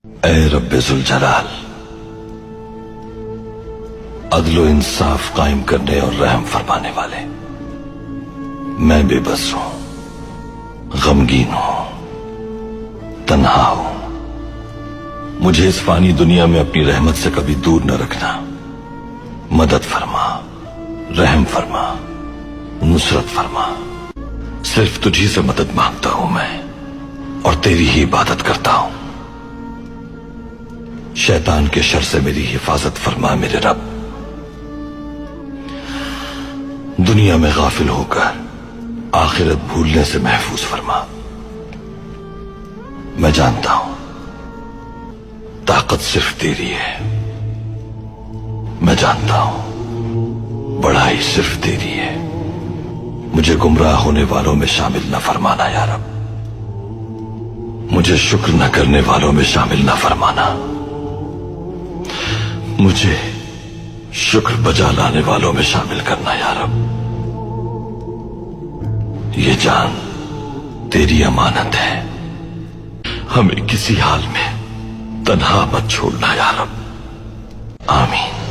اے رب ذوالجلال، عدل و انصاف قائم کرنے اور رحم فرمانے والے، میں بے بس ہوں، غمگین ہوں، تنہا ہوں۔ مجھے اس فانی دنیا میں اپنی رحمت سے کبھی دور نہ رکھنا۔ مدد فرما، رحم فرما، نصرت فرما۔ صرف تجھی سے مدد مانگتا ہوں میں، اور تیری ہی عبادت کرتا ہوں۔ شیطان کے شر سے میری حفاظت فرما میرے رب۔ دنیا میں غافل ہو کر آخرت بھولنے سے محفوظ فرما۔ میں جانتا ہوں طاقت صرف تیری ہے، میں جانتا ہوں بڑائی صرف تیری ہے۔ مجھے گمراہ ہونے والوں میں شامل نہ فرمانا یا رب، مجھے شکر نہ کرنے والوں میں شامل نہ فرمانا، مجھے شکر بجا لانے والوں میں شامل کرنا یا رب۔ یہ جان تیری امانت ہے، ہمیں کسی حال میں تنہا مت چھوڑنا یا رب۔ آمین۔